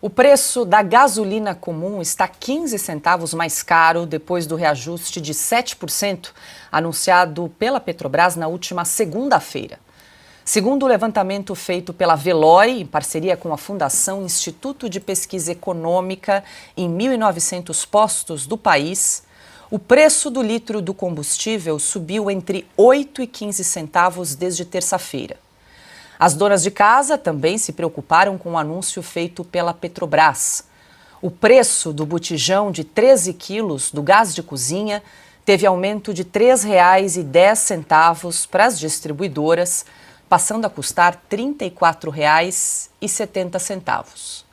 O preço da gasolina comum está 15 centavos mais caro depois do reajuste de 7% anunciado pela Petrobras na última segunda-feira. Segundo o levantamento feito pela Velloy, em parceria com a Fundação Instituto de Pesquisa Econômica, em 1.900 postos do país, o preço do litro do combustível subiu entre 8 e 15 centavos desde terça-feira. As donas de casa também se preocuparam com o anúncio feito pela Petrobras. O preço do botijão de 13 quilos do gás de cozinha teve aumento de R$ 3,10 para as distribuidoras, passando a custar R$ 34,70.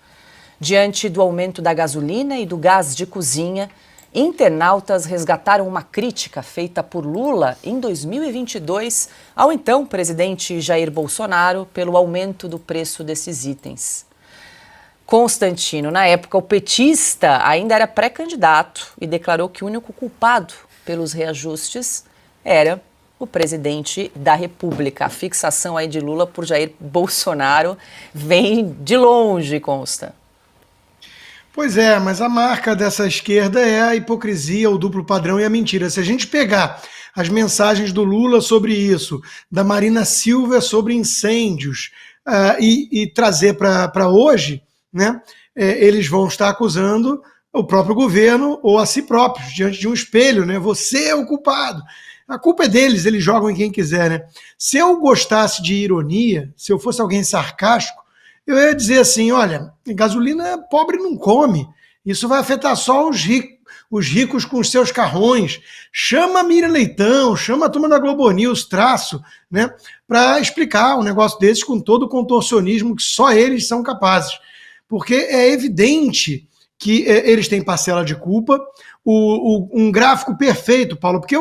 Diante do aumento da gasolina e do gás de cozinha, internautas resgataram uma crítica feita por Lula em 2022 ao então presidente Jair Bolsonaro pelo aumento do preço desses itens. Constantino, na época, o petista ainda era pré-candidato e declarou que o único culpado pelos reajustes era o presidente da República. A fixação aí de Lula por Jair Bolsonaro vem de longe, consta. Pois é, mas a marca dessa esquerda é a hipocrisia, o duplo padrão e a mentira. Se a gente pegar as mensagens do Lula sobre isso, da Marina Silva sobre incêndios, e trazer para hoje, né, eles vão estar acusando o próprio governo ou a si próprios, diante de um espelho, né? Você é o culpado. A culpa é deles, eles jogam em quem quiser, né? Se eu gostasse de ironia, se eu fosse alguém sarcástico, eu ia dizer assim, olha, gasolina pobre não come, isso vai afetar só os ricos com os seus carrões. Chama a Miriam Leitão, chama a turma da Globo News, né, para explicar um negócio desses com todo o contorcionismo que só eles são capazes. Porque é evidente que eles têm parcela de culpa. Um gráfico perfeito, Paulo, porque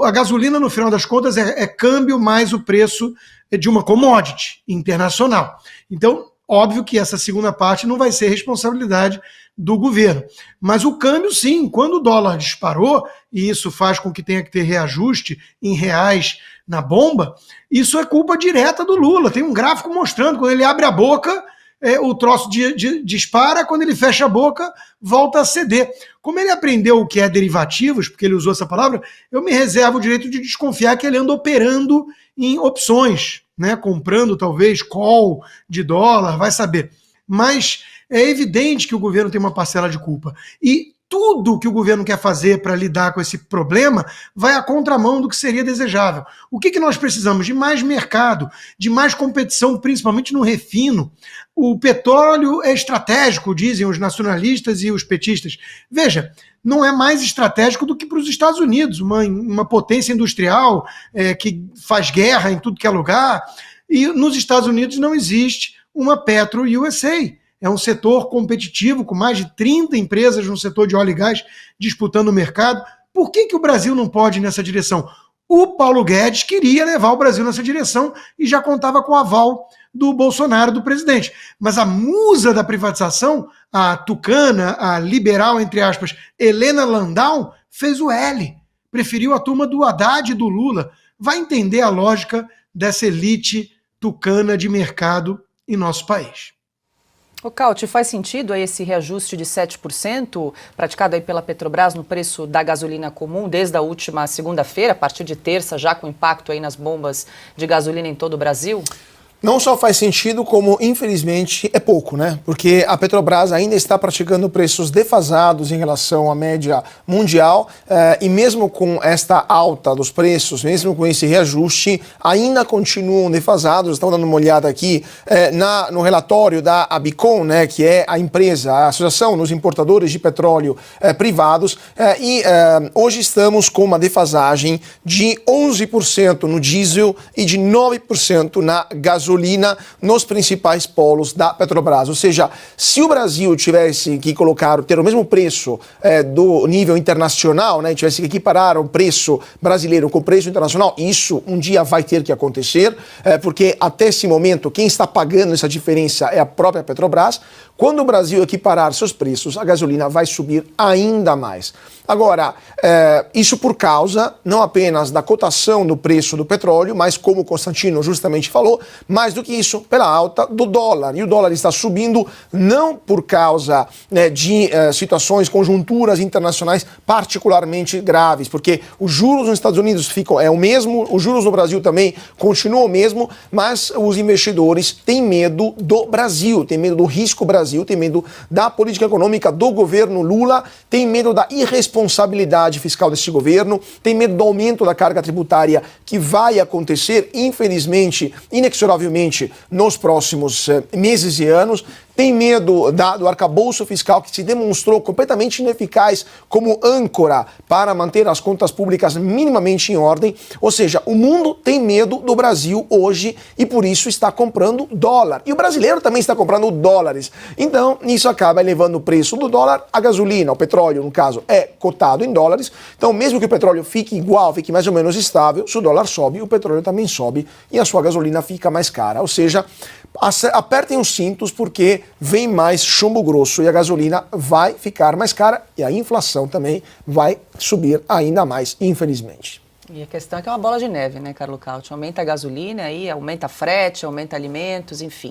a gasolina, no final das contas, é câmbio mais o preço de uma commodity internacional. Então, óbvio que essa segunda parte não vai ser responsabilidade do governo. Mas o câmbio, sim, quando o dólar disparou, e isso faz com que tenha que ter reajuste em reais na bomba, isso é culpa direta do Lula. Tem um gráfico mostrando, quando ele abre a boca, o troço dispara, quando ele fecha a boca, volta a ceder. Como ele aprendeu o que é derivativos, porque ele usou essa palavra, eu me reservo o direito de desconfiar que ele anda operando em opções, né? Comprando talvez call de dólar, vai saber. Mas é evidente que o governo tem uma parcela de culpa. E tudo que o governo quer fazer para lidar com esse problema vai à contramão do que seria desejável. O que nós precisamos? De mais mercado, de mais competição, principalmente no refino. O petróleo é estratégico, dizem os nacionalistas e os petistas. Veja, não é mais estratégico do que para os Estados Unidos, uma potência industrial que faz guerra em tudo que é lugar. E nos Estados Unidos não existe uma Petro USA. É um setor competitivo, com mais de 30 empresas no setor de óleo e gás disputando o mercado. Por que o Brasil não pode ir nessa direção? O Paulo Guedes queria levar o Brasil nessa direção e já contava com o aval do Bolsonaro, do presidente. Mas a musa da privatização, a tucana, a liberal, entre aspas, Helena Landau, fez o L. Preferiu a turma do Haddad e do Lula. Vai entender a lógica dessa elite tucana de mercado em nosso país. O Cauti, faz sentido aí esse reajuste de 7% praticado aí pela Petrobras no preço da gasolina comum desde a última segunda-feira, a partir de terça, já com impacto aí nas bombas de gasolina em todo o Brasil? Não só faz sentido, como infelizmente é pouco, né? Porque a Petrobras ainda está praticando preços defasados em relação à média mundial e mesmo com esta alta dos preços, mesmo com esse reajuste, ainda continuam defasados. Estamos dando uma olhada aqui no relatório da Abicom, né, que é a empresa, a Associação dos Importadores de Petróleo Privados, hoje estamos com uma defasagem de 11% no diesel e de 9% na gasolina nos principais polos da Petrobras. Ou seja, se o Brasil tivesse que ter o mesmo preço do nível internacional, né, tivesse que equiparar o preço brasileiro com o preço internacional, isso um dia vai ter que acontecer, porque até esse momento quem está pagando essa diferença é a própria Petrobras. Quando o Brasil equiparar seus preços, a gasolina vai subir ainda mais. Agora, isso por causa não apenas da cotação do preço do petróleo, mas como o Constantino justamente falou, mas mais do que isso, pela alta do dólar. E o dólar está subindo não por causa de situações, conjunturas internacionais particularmente graves, porque os juros nos Estados Unidos ficam o mesmo, os juros no Brasil também continuam o mesmo, mas os investidores têm medo do Brasil, têm medo do risco Brasil, têm medo da política econômica do governo Lula, têm medo da irresponsabilidade fiscal desse governo, têm medo do aumento da carga tributária que vai acontecer, infelizmente, inexoravelmente, nos próximos meses e anos, tem medo do arcabouço fiscal que se demonstrou completamente ineficaz como âncora para manter as contas públicas minimamente em ordem. Ou seja, o mundo tem medo do Brasil hoje e por isso está comprando dólar. E o brasileiro também está comprando dólares. Então, isso acaba elevando o preço do dólar. A gasolina, o petróleo, no caso, é cotado em dólares. Então, mesmo que o petróleo fique igual, fique mais ou menos estável, se o dólar sobe, o petróleo também sobe e a sua gasolina fica mais cara. Ou seja, apertem os cintos porque vem mais chumbo grosso e a gasolina vai ficar mais cara e a inflação também vai subir ainda mais, infelizmente. E a questão é que é uma bola de neve, né, Carlo Cauti? Aumenta a gasolina, aí aumenta frete, aumenta alimentos, enfim.